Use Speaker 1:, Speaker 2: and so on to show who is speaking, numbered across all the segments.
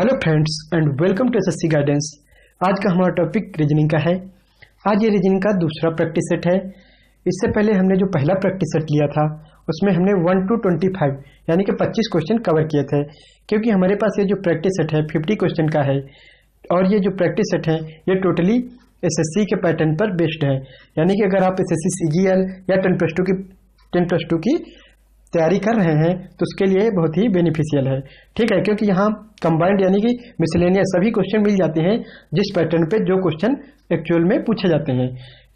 Speaker 1: Hello friends and welcome to SSC guidance. आज का हमारा टॉपिक रीजनिंग का है। आज ये रीजनिंग का दूसरा प्रैक्टिस सेट है। इससे पहले हमने जो पहला प्रैक्टिस सेट लिया था उसमें हमने 1 to 25 यानी कि 25 क्वेश्चन कवर किए थे। क्योंकि हमारे पास ये जो प्रैक्टिस सेट है 50 क्वेश्चन का है और ये जो प्रैक्टिस सेट है ये टोटली एसएससी के पैटर्न पर बेस्ड है। यानी कि अगर आप एसएससी सीजीएल या 10+2 की तैयारी कर रहे हैं तो उसके लिए बहुत ही बेनिफिशियल है। ठीक है, क्योंकि यहाँ कंबाइंड यानी कि मिसलेनियस सभी क्वेश्चन मिल जाते हैं जिस पैटर्न पे जो क्वेश्चन एक्चुअल में पूछे जाते हैं।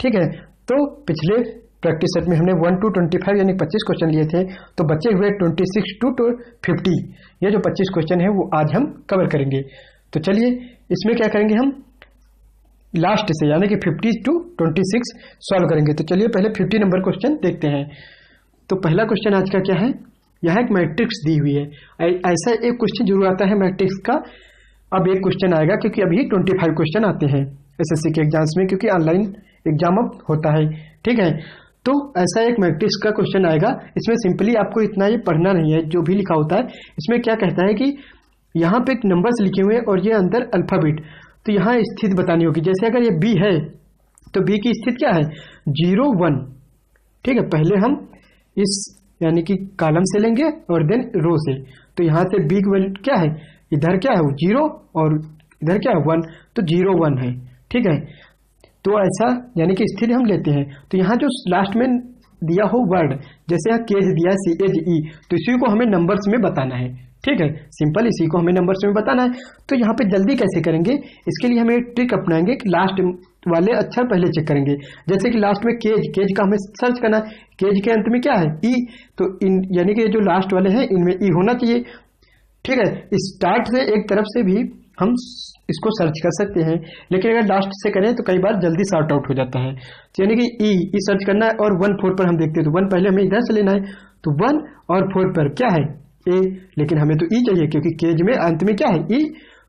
Speaker 1: ठीक है, तो पिछले प्रैक्टिस सेट में हमने 1 to 25 यानी 25 क्वेश्चन लिए थे, तो बचे हुए 26 to 50 ये जो 25 क्वेश्चन है वो आज हम कवर करेंगे। तो चलिए इसमें क्या करेंगे, हम लास्ट से यानी कि 50 to 26 सॉल्व करेंगे। तो चलिए पहले 50 नंबर क्वेश्चन देखते हैं। तो पहला क्वेश्चन आज का क्या है, यहाँ एक मैट्रिक्स दी हुई है। ऐसा एक क्वेश्चन जरूर आता है मैट्रिक्स का। अब एक क्वेश्चन आएगा क्योंकि अभी 25 क्वेश्चन आते हैं एसएससी के एग्जाम्स में, क्योंकि ऑनलाइन एग्जाम अब होता है। ठीक है, तो ऐसा एक मैट्रिक्स का क्वेश्चन आएगा। इसमें सिंपली आपको इतना ये पढ़ना नहीं है, जो भी लिखा होता है इसमें क्या कहता है कि यहाँ पे नंबर्स लिखे हुए हैं और ये अंदर अल्फाबेट, तो यहाँ स्थिति बतानी होगी। जैसे अगर ये बी है तो बी की स्थिति क्या है, 0 1। ठीक है, पहले हम इस यानी कि कॉलम से लेंगे और देन रो से। तो यहाँ से बी की वैल्यू क्या है, इधर क्या है 0 और इधर क्या है 1, तो 0 1 है। ठीक है, तो ऐसा यानी कि स्थिति हम लेते हैं। तो यहाँ जो लास्ट में दिया हो वर्ड, जैसे यहाँ केज दिया है CHE, तो इसी को हमें नंबर्स में बताना है। ठीक है, सिंपल इसी को हमें नंबर्स में बताना है। तो यहाँ पे जल्दी कैसे करेंगे, इसके लिए हम एक ट्रिक अपनाएंगे कि लास्ट वाले अक्षर पहले चेक करेंगे। जैसे कि लास्ट में केज का हमें सर्च करना है, केज के अंत में क्या है ई, तो इन यानी कि जो लास्ट वाले हैं इनमें ई होना चाहिए। ठीक है, स्टार्ट से एक तरफ से भी हम इसको सर्च कर सकते हैं, लेकिन अगर लास्ट से करें तो कई बार जल्दी सॉर्ट आउट हो जाता है। तो यानी कि ई सर्च करना है और 1 4 पर हम देखते हैं, तो 1 पहले हमें इधर से लेना है, तो 1 और 4 पर क्या है ए, लेकिन हमें तो ई चाहिए क्योंकि केज में अंत में क्या है ई,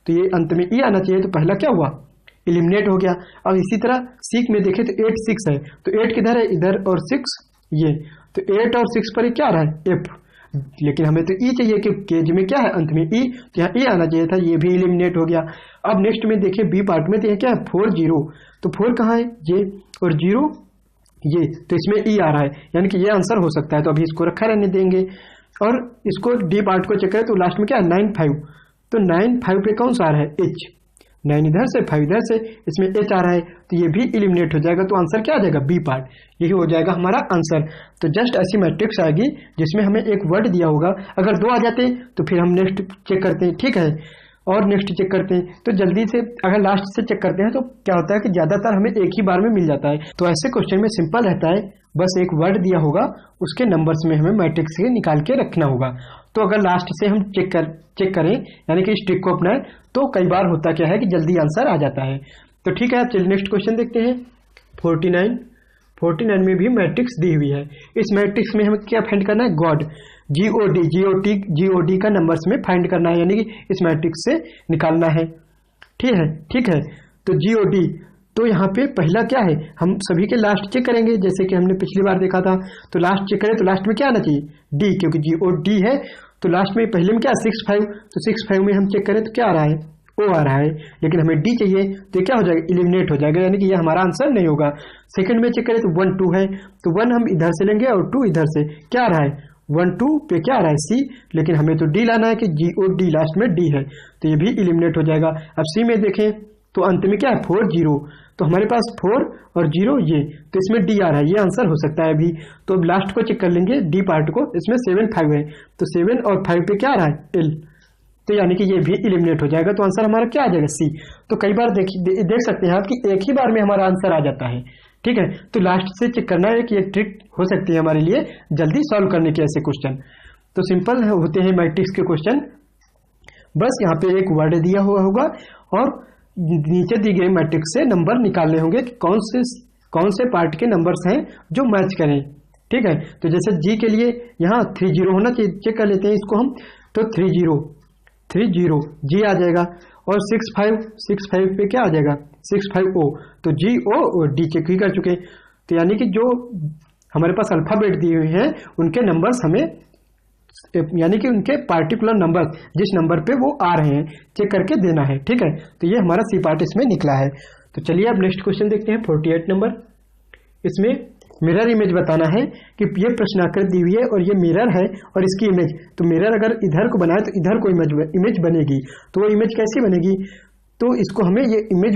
Speaker 1: तो ये अंत में ई आना चाहिए। तो पहला क्या हुआ, एलिमिनेट हो गया। अब इसी तरह सीख में देखें तो 8 6 है, तो 8 किधर है इधर और 6 ये, तो 8 और 6 पर क्या आ रहा है एफ, लेकिन हमें तो ई चाहिए कि केज में क्या है अंत में ई, तो यहाँ ई आना चाहिए था, ये भी एलिमिनेट हो गया। अब नेक्स्ट में देखिए बी पार्ट में, तो ये क्या है 4 0, तो 4 कहाँ है ये और 0 ये, तो इसमें ई आ रहा है, यानी कि ये आंसर हो सकता है। तो अभी इसको रखा रहने देंगे और इसको डी पार्ट को चेक करें तो लास्ट में क्या है 9 5, तो 9 5 पे कौन सा आ रहा है एच, 9 इधर से 5 इधर से, इसमें एच आ रहा है, तो ये भी एलिमिनेट हो जाएगा। तो आंसर क्या आ जाएगा बी पार्ट, यही हो जाएगा हमारा आंसर। तो जस्ट ऐसी मैट्रिक्स आएगी जिसमें हमें एक वर्ड दिया होगा, अगर 2 आ जाते तो फिर हम नेक्स्ट चेक करते हैं। ठीक है, और नेक्स्ट चेक करते हैं, तो जल्दी से अगर लास्ट से चेक करते हैं तो क्या होता है कि ज्यादातर हमें एक ही बार में मिल जाता है। तो ऐसे क्वेश्चन में सिंपल रहता है, बस एक वर्ड दिया होगा उसके नंबर्स में हमें मैट्रिक्स से निकाल के रखना होगा। तो अगर लास्ट से हम चेक करें यानी कि इस ट्रिक को अपनाएं तो कई बार होता क्या है कि जल्दी आंसर आ जाता है। तो ठीक है, चलिए नेक्स्ट क्वेश्चन देखते हैं। 49 में भी मैट्रिक्स दी हुई है। इस मैट्रिक्स में हमें क्या फाइंड करना है, गॉड, GOD का नंबर्स में फाइंड करना है, यानी कि इस मैट्रिक्स से निकालना है। ठीक है, तो GOD, तो यहाँ पे पहला क्या है, हम सभी के लास्ट चेक करेंगे जैसे कि हमने पिछली बार देखा था। तो लास्ट चेक करें तो लास्ट में क्या आना चाहिए डी, क्योंकि GOD है तो लास्ट में पहले में क्या 6 5, तो 6 5 में हम चेक करें तो क्या आ रहा है ओ आ रहा है, लेकिन हमें डी चाहिए तो क्या हो जाएगा एलिमिनेट हो जाएगा, यानी कि ये हमारा आंसर नहीं होगा। सेकंड में चेक करें तो 1 2 है, तो 1 हम इधर से लेंगे और 2 इधर से, क्या आ रहा है 1 2 पे क्या आ रहा है सी, लेकिन हमें तो डी लाना है कि GOD लास्ट में डी है, तो ये भी एलिमिनेट हो जाएगा। अब सी में देखें तो अंत में क्या है 4 0, तो हमारे पास 4 और 0 ये, तो इसमें डी आ रहा है, ये आंसर हो सकता है अभी। तो अब लास्ट को चेक कर लेंगे डी पार्ट को, इसमें 7 5 है, तो 7 और 5 पे क्या आ रहा है एल, तो यानी कि ये भी एलिमिनेट हो जाएगा। तो आंसर हमारा क्या आ जाएगा सी। तो कई बार देख सकते हैं आप कि एक ही बार में हमारा आंसर आ जाता है। ठीक है, तो लास्ट से चेक करना है कि ये ट्रिक हो सकती है हमारे लिए जल्दी सॉल्व करने के ऐसे क्वेश्चन। तो सिंपल होते हैं मैट्रिक्स के क्वेश्चन, बस यहाँ पे एक वर्ड दिया हुआ होगा और नीचे दी गई मैट्रिक्स से नंबर निकालने होंगे कि कौन से पार्ट के नंबर्स हैं जो मैच करें। ठीक है, तो जैसे जी के लिए यहाँ 3 0 होना चाहिए, चेक कर लेते हैं इसको हम, तो 3 0 जी आ जाएगा, और 6 5 पे क्या आ जाएगा 6 5 ओ, तो GO और डी चेक ही कर चुके। तो यानी कि जो हमारे पास अल्फाबेट दिए हुए हैं उनके नंबर्स हमें यानी कि उनके पार्टिकुलर नंबर जिस नंबर पे वो आ रहे हैं चेक करके देना है। ठीक है, तो ये हमारा सी पार्ट इसमें निकला है। तो चलिए अब नेक्स्ट क्वेश्चन देखते हैं 48 नंबर। इसमें मिरर इमेज बताना है कि ये प्रश्नाकृत दी हुई है और ये मिरर है और इसकी इमेज, तो मिरर अगर इधर को बनाए तो इधर को इमेज बनेगी, तो वो इमेज कैसी बनेगी, तो इसको हमें ये इमेज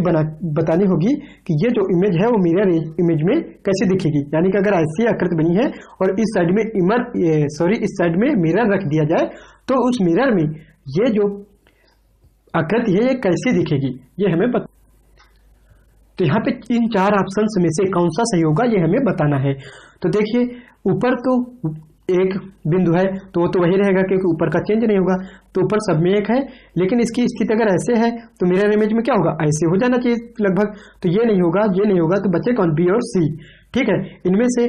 Speaker 1: बतानी होगी कि ये जो इमेज है वो मिरर इमेज में कैसे दिखेगी। यानी कि अगर ऐसी आकृति बनी है और इस साइड में इस साइड में मिरर रख दिया जाए तो उस मिरर में ये जो आकृति है ये कैसी दिखेगी, ये हमें तो यहाँ पे इन 4 ऑप्शंस में से कौन सा सही होगा ये हमें बताना है। तो देखिए ऊपर तो एक बिंदु है तो वो तो वही रहेगा क्योंकि ऊपर का चेंज नहीं होगा, तो ऊपर सब में एक है, लेकिन इसकी स्थिति अगर ऐसे है तो मिरर इमेज में क्या होगा, ऐसे हो जाना चाहिए लगभग, तो ये नहीं होगा, ये नहीं होगा, तो बचे कौन, बी और सी। ठीक है, इनमें से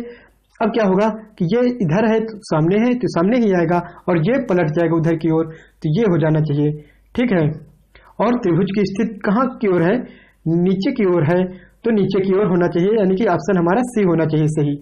Speaker 1: अब क्या होगा कि ये इधर है तो सामने है तो सामने ही आएगा और ये पलट जाएगा उधर की ओर, तो ये हो जाना चाहिए। ठीक है, और त्रिभुज की स्थिति कहाँ की ओर है, नीचे की ओर है, तो नीचे की ओर होना चाहिए, यानी कि ऑप्शन हमारा सी होना चाहिए सही,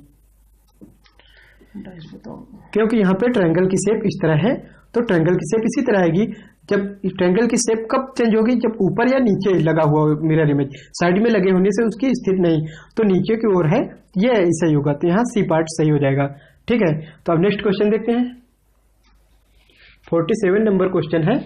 Speaker 1: क्योंकि यहाँ पे ट्रायंगल की शेप इस तरह है, तो ट्रायंगल की शेप इसी तरह आएगी। जब ट्रायंगल की शेप कब चेंज होगी, जब ऊपर या नीचे लगा हुआ मिरर इमेज, साइड में लगे होने से उसकी स्थिति नहीं, तो नीचे की ओर है, ये सही होगा, तो यहाँ सी पार्ट सही हो जाएगा। ठीक है, तो अब नेक्स्ट क्वेश्चन देखते हैं। 47 नंबर क्वेश्चन है,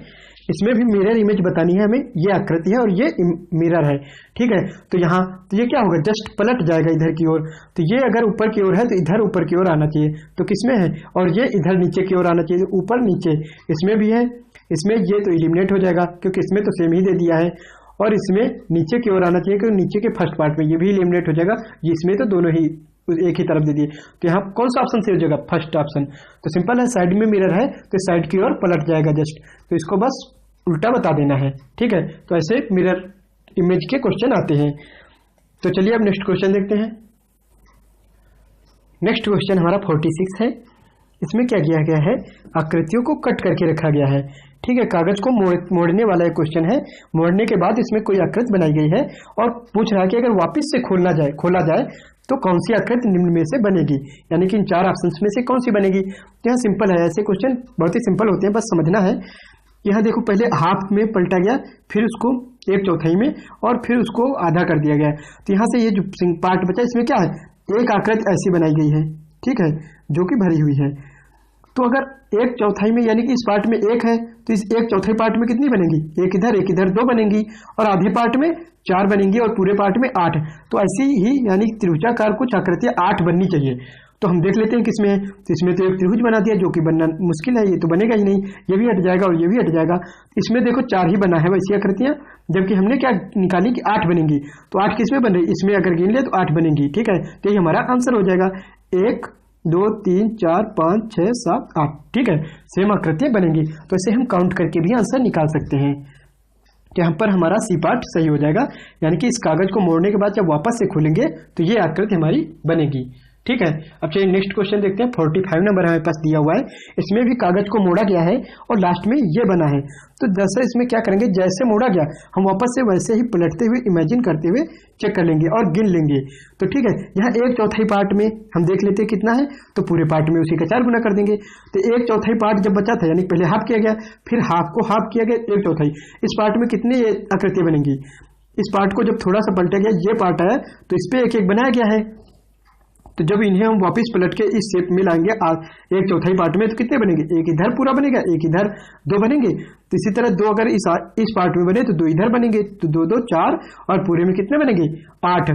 Speaker 1: इसमें भी मिरर इमेज बतानी है हमें, ये आकृति है और ये मिरर है। ठीक है, तो यहाँ तो ये क्या होगा, जस्ट पलट जाएगा इधर की ओर, तो ये अगर ऊपर की ओर है तो इधर ऊपर की ओर आना चाहिए, तो किसमें है, और ये इधर नीचे की ओर आना चाहिए, ऊपर नीचे, इसमें भी है, इसमें ये तो एलिमिनेट हो जाएगा क्योंकि इसमें तो सेम ही दे दिया है, और इसमें नीचे की ओर आना चाहिए क्योंकि नीचे के फर्स्ट पार्ट में ये भी एलिमिनेट हो जाएगा, इसमें तो दोनों ही एक ही तरफ दे दिए, तो यहाँ कौन सा ऑप्शन सही हो जाएगा, फर्स्ट ऑप्शन। तो सिंपल है, साइड में मिरर है तो साइड की ओर पलट जाएगा जस्ट, तो इसको बस उल्टा बता देना है। ठीक है, तो ऐसे मिरर इमेज के क्वेश्चन आते हैं। तो चलिए अब नेक्स्ट क्वेश्चन देखते हैं। नेक्स्ट क्वेश्चन हमारा 46 है। इसमें क्या किया गया है, आकृतियों को कट करके रखा गया है। ठीक है, कागज को मोड़ने वाला एक क्वेश्चन है, मोड़ने के बाद इसमें कोई आकृति बनाई गई है और पूछ रहा है कि अगर वापस से खोला जाए तो कौन सी आकृति निम्न में से बनेगी, यानी कि इन 4 ऑप्शंस में से कौन सी बनेगी। तो यहाँ सिंपल है, ऐसे क्वेश्चन बहुत ही सिंपल होते हैं, बस समझना है। यहाँ देखो, पहले हाफ में पलटा गया, फिर उसको 1/4 में और फिर उसको आधा कर दिया गया। तो यहाँ से ये जो पार्ट बचा इसमें क्या है, एक आकृति ऐसी बनाई गई है, ठीक है, जो कि भरी हुई है। तो अगर 1/4 में, यानी कि इस पार्ट में 1 है तो इस 1/4 पार्ट में कितनी बनेंगी, एक इधर 2 बनेंगी, और आधे पार्ट में 4 बनेंगी और पूरे पार्ट में 8। तो ऐसी ही यानी त्रिभुजाकार कुछ आकृतियां 8 बननी चाहिए। तो हम देख लेते हैं किसमें है, तो इसमें तो एक त्रिभुज बना दिया जो कि बनना मुश्किल है, ये तो बनेगा ही नहीं, ये भी हट जाएगा और ये भी हट जाएगा। इसमें देखो 4 ही बना है वैसी आकृतियां, जबकि हमने क्या निकाली कि 8 बनेंगी, तो 8 किसमें बन रही, इसमें अगर गिन ले तो 8 बनेंगी। ठीक है, तो ये हमारा आंसर हो जाएगा, 1 2 3 4 5 6 7 8। ठीक है, सेम आकृतियां बनेंगी, तो इसे हम काउंट करके भी आंसर निकाल सकते हैं। यहाँ पर हमारा सी पार्ट सही हो जाएगा, यानी कि इस कागज को मोड़ने के बाद जब वापस से खोलेंगे तो ये आकृति हमारी बनेगी। ठीक है, अब चलिए नेक्स्ट क्वेश्चन देखते हैं। 45 नंबर हमारे पास दिया हुआ है, इसमें भी कागज को मोड़ा गया है और लास्ट में ये बना है। तो जैसे इसमें क्या करेंगे, जैसे मोड़ा गया हम वापस से वैसे ही पलटते हुए इमेजिन करते हुए चेक कर लेंगे और गिन लेंगे। तो ठीक है, यहाँ 1/4 पार्ट में हम देख लेते हैं कितना है, तो पूरे पार्ट में उसी का 4 गुना कर देंगे। तो 1/4 पार्ट जब बचा था, यानी पहले हाफ किया गया, फिर हाफ को हाफ किया गया, 1/4। इस पार्ट में कितनी आकृति बनेंगी, इस पार्ट को जब थोड़ा सा पलटा गया, ये पार्ट आया तो इस पर एक एक बनाया गया है। तो जब इन्हें हम वापस पलट के इस शेप में लाएंगे 1/4 पार्ट में, तो कितने बनेंगे, एक इधर पूरा बनेगा, एक इधर 2 बनेंगे। तो इसी तरह 2 अगर इस पार्ट में बने तो 2 इधर बनेंगे, तो 2 2 4 और पूरे में कितने बनेंगे, 8,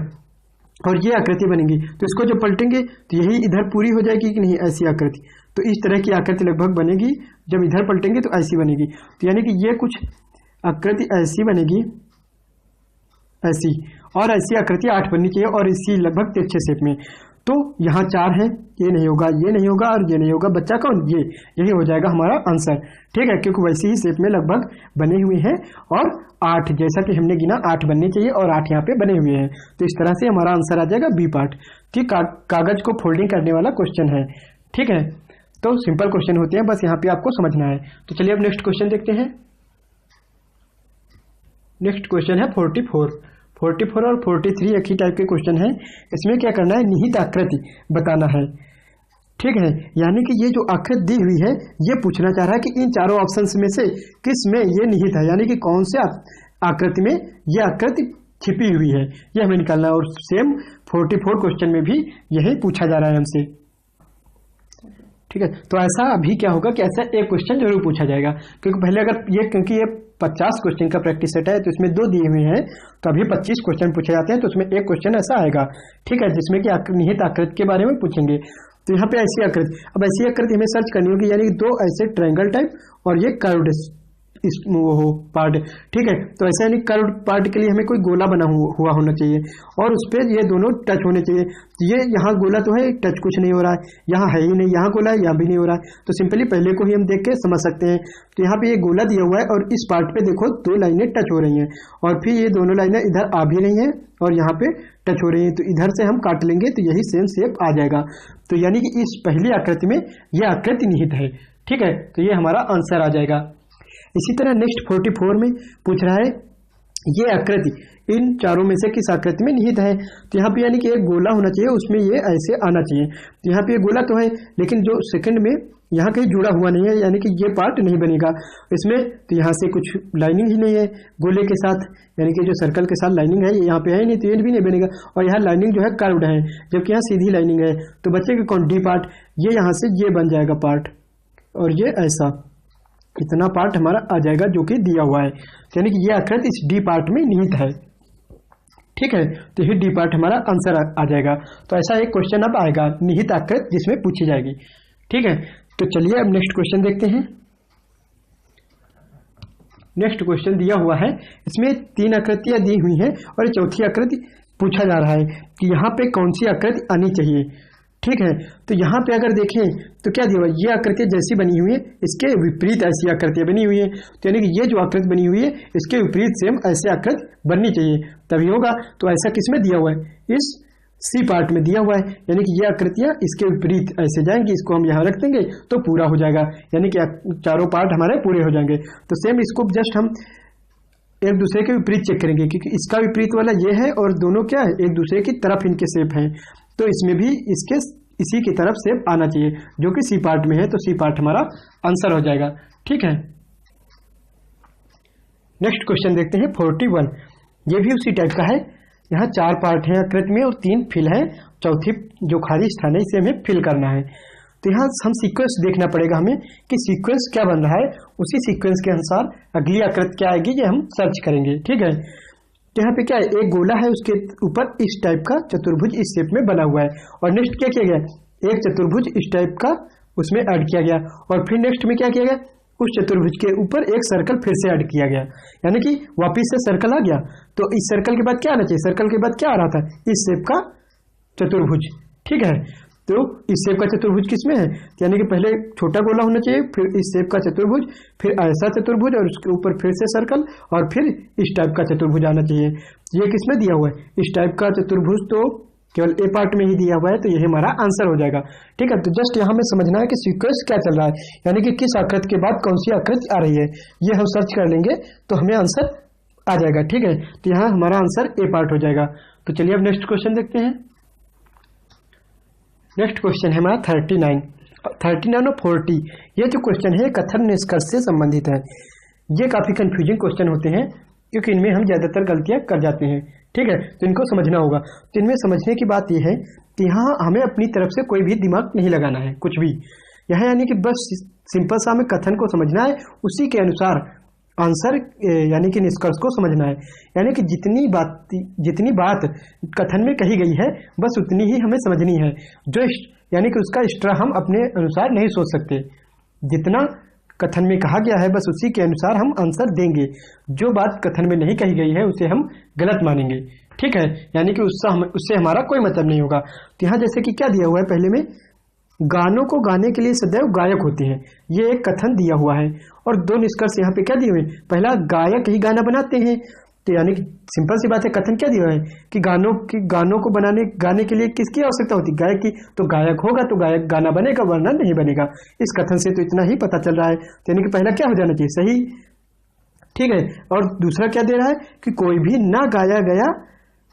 Speaker 1: और ये आकृति बनेगी। तो इसको जब पलटेंगे तो यही इधर पूरी हो जाएगी कि नहीं, ऐसी आकृति। तो इस तरह की आकृति लगभग बनेगी, जब इधर पलटेंगे तो ऐसी बनेगी। तो यानी कि ये कुछ आकृति ऐसी बनेगी, ऐसी, और ऐसी आकृति 8 बननी चाहिए और इसी लगभग तिरछे शेप में। तो यहाँ 4 है, ये नहीं होगा, ये नहीं होगा और ये नहीं होगा, बच्चा कौन, ये, यही हो जाएगा हमारा आंसर। ठीक है, क्योंकि वैसी ही शेप में लगभग बने हुए हैं और 8 जैसा कि हमने गिना 8 बनने चाहिए और 8 यहाँ पे बने हुए हैं। तो इस तरह से हमारा आंसर आ जाएगा बी पार्ट। ठीक, कागज को फोल्डिंग करने वाला क्वेश्चन है। ठीक है, तो सिंपल क्वेश्चन होते हैं, बस यहाँ पे आपको समझना है। तो चलिए अब नेक्स्ट क्वेश्चन देखते हैं। नेक्स्ट क्वेश्चन है 44 और 43 एक ही टाइप के क्वेश्चन है। इसमें क्या करना है, निहित आकृति बताना है। ठीक है, यानी कि ये जो आकृति दी हुई है ये पूछना चाह रहा है कि इन चारों ऑप्शंस में से किस में ये निहित है, यानी कि कौन से आकृति में ये आकृति छिपी हुई है, ये हमें निकालना है। और सेम 44 क्वेश्चन में भी यही पूछा जा रहा है हमसे। ठीक है, तो ऐसा अभी क्या होगा कि ऐसा एक क्वेश्चन जरूर पूछा जाएगा, क्योंकि पहले अगर ये, क्योंकि ये 50 क्वेश्चन का प्रैक्टिस सेट है तो इसमें 2 दिए हुए हैं, तो अभी 25 क्वेश्चन पूछे जाते हैं, तो उसमें एक क्वेश्चन ऐसा आएगा, ठीक है, जिसमें कि निहित आकृति के बारे में पूछेंगे। तो यहाँ पे ऐसी आकृति, अब ऐसी आकृति हमें सर्च करनी होगी, यानी 2 ऐसे ट्रायंगल टाइप और ये कर्व्ड इस वो पार्ट, ठीक है। तो ऐसा यानी कर्व्ड पार्ट के लिए हमें कोई गोला बना हुआ होना चाहिए और उस पर ये दोनों टच होने चाहिए। ये यहाँ गोला तो है, टच कुछ नहीं हो रहा है, यहाँ है ही नहीं, यहाँ गोला है, यहाँ भी नहीं हो रहा है, तो सिंपली पहले को ही हम देख के समझ सकते हैं। तो यहाँ पे ये गोला दिया हुआ है और इस पार्ट पे देखो 2 लाइनें टच हो रही हैं और फिर ये दोनों लाइनें इधर आ भी रही हैं और यहाँ पे टच हो रही हैं, तो इधर से हम काट लेंगे तो यही सेम शेप आ जाएगा। तो यानी कि इस पहली आकृति में यह आकृति निहित है, ठीक है, तो ये हमारा आंसर आ जाएगा। इसी तरह नेक्स्ट 44 में पूछ रहा है ये आकृति इन चारों में से किस आकृति में निहित है। तो यहाँ पे यानी कि एक गोला होना चाहिए, उसमें ये ऐसे आना चाहिए। तो यहाँ पे ये गोला तो है, लेकिन जो सेकंड में यहाँ कहीं जुड़ा हुआ नहीं है, यानी कि ये पार्ट नहीं बनेगा इसमें। तो यहाँ से कुछ लाइनिंग ही नहीं है गोले के साथ, यानी कि जो सर्कल के साथ लाइनिंग है ये यहाँ पे है नहीं, तो ये भी नहीं बनेगा। और यहाँ लाइनिंग जो है कर्व्ड है, जबकि यहाँ सीधी लाइनिंग है, तो बचेगा कौन, डी पार्ट। ये यहाँ से ये बन जाएगा पार्ट और ये ऐसा, इतना पार्ट हमारा आ जाएगा जो कि दिया हुआ है, यानी कि ये आकृति इस डी पार्ट में निहित है, ठीक है। तो ये डी पार्ट हमारा आंसर आ जाएगा। तो ऐसा एक क्वेश्चन अब आएगा निहित आकृति जिसमें पूछी जाएगी, ठीक है। तो चलिए अब नेक्स्ट क्वेश्चन देखते हैं। नेक्स्ट क्वेश्चन दिया हुआ है, इसमें 3 आकृतियां दी हुई हैं और चौथी आकृति पूछा जा रहा है कि यहाँ पे कौन सी आकृति आनी चाहिए, ठीक है। तो यहाँ पे अगर देखें तो क्या दिया हुआ है, ये आकृति जैसी बनी हुई है इसके विपरीत ऐसी आकृतियां बनी हुई है, तो यानी कि ये जो आकृति बनी हुई है इसके विपरीत सेम ऐसे आकृति बननी चाहिए तभी होगा। तो ऐसा किसमें दिया हुआ है, इस सी पार्ट में दिया हुआ है, यानी कि ये आकृतियां इसके विपरीत ऐसे जाएंगी, इसको हम यहाँ रख देंगे तो पूरा हो जाएगा, यानी कि चारों पार्ट हमारे पूरे हो जाएंगे। तो सेम इसको जस्ट हम एक दूसरे के विपरीत चेक करेंगे, क्योंकि इसका विपरीत वाला ये है और दोनों क्या है एक दूसरे की तरफ इनके शेप हैं, तो इसमें भी इसके इसी की तरफ शेप आना चाहिए जो कि सी पार्ट में है, तो सी पार्ट हमारा आंसर हो जाएगा, ठीक है। नेक्स्ट क्वेश्चन देखते हैं 41, ये भी उसी टाइप का है। यहाँ 4 पार्ट हैं आकृति में और 3 फिल है, चौथी जो खाली स्थान है इसे हमें फिल करना है। तो यहाँ हम सीक्वेंस देखना पड़ेगा हमें कि सीक्वेंस क्या बन रहा है, उसी सीक्वेंस के अनुसार अगली आकृति क्या आएगी ये हम सर्च करेंगे, ठीक है। तो यहाँ पे क्या है, एक गोला है उसके ऊपर इस टाइप का चतुर्भुज इस शेप में बना हुआ है, और नेक्स्ट क्या किया गया, एक चतुर्भुज इस टाइप का उसमें ऐड किया गया, और फिर नेक्स्ट में क्या किया गया, उस चतुर्भुज के ऊपर एक सर्कल फिर से ऐड किया गया, यानी कि वापिस से सर्कल आ गया। तो इस सर्कल के बाद क्या आना चाहिए, सर्कल के बाद क्या आ रहा था, इस शेप का चतुर्भुज, ठीक है। तो इस शेप का चतुर्भुज किसमें है, यानी कि पहले छोटा गोला होना चाहिए, फिर इस शेप का चतुर्भुज, फिर ऐसा चतुर्भुज और उसके ऊपर फिर से सर्कल, और फिर इस टाइप का चतुर्भुज आना चाहिए। ये किसमें दिया हुआ है, इस टाइप का चतुर्भुज तो केवल ए पार्ट में ही दिया हुआ है, तो यही हमारा आंसर हो जाएगा, ठीक है। तो जस्ट यहाँ हमें समझना है कि सीक्वेंस क्या चल रहा है, यानी कि किस आकृति के बाद कौन सी आकृति आ रही है, ये हम सर्च कर लेंगे तो हमें आंसर आ जाएगा, ठीक है। तो यहाँ हमारा आंसर ए पार्ट हो जाएगा। तो चलिए अब नेक्स्ट क्वेश्चन देखते हैं। नेक्स्ट क्वेश्चन है हमारा 39 और 40। ये जो क्वेश्चन है कथन निष्कर्ष से संबंधित है। ये काफी कंफ्यूजिंग क्वेश्चन होते हैं क्योंकि इनमें हम ज्यादातर गलतियां कर जाते हैं, ठीक है। तो इनको समझना होगा। तो इनमें समझने की बात यह है कि यहाँ हमें अपनी तरफ से कोई भी दिमाग नहीं लगाना है कुछ भी, यहाँ यानी कि बस सिंपल सा हमें कथन को समझना है, उसी के अनुसार आंसर यानी कि निष्कर्ष को समझना है। यानी कि जितनी बात कथन में कही गई है बस उतनी ही हमें समझनी है, जो यानी कि उसका एक्स्ट्रा हम अपने अनुसार नहीं सोच सकते। जितना कथन में कहा गया है बस उसी के अनुसार हम आंसर देंगे, जो बात कथन में नहीं कही गई है उसे हम गलत मानेंगे, ठीक है। यानी कि उससे हमारा कोई मतलब नहीं होगा। तो यहाँ जैसे कि क्या दिया हुआ है, पहले में गानों को गाने के लिए सदैव गायक होते हैं, ये एक कथन दिया हुआ है, और 2 निष्कर्ष यहाँ पे क्या दिए हुए, पहला गायक ही गाना बनाते हैं, तो यानी कि सिंपल सी बात है, कथन क्या दिया हुआ है कि गानों को गाने के लिए किसकी आवश्यकता होती है, गायक की। तो गायक होगा तो गायक गाना बनेगा, वरना नहीं बनेगा। इस कथन से तो इतना ही पता चल रहा है, तो यानी कि पहला क्या हो जाना चाहिए, सही, ठीक है। और दूसरा क्या दे रहा है कि कोई भी ना गाया गया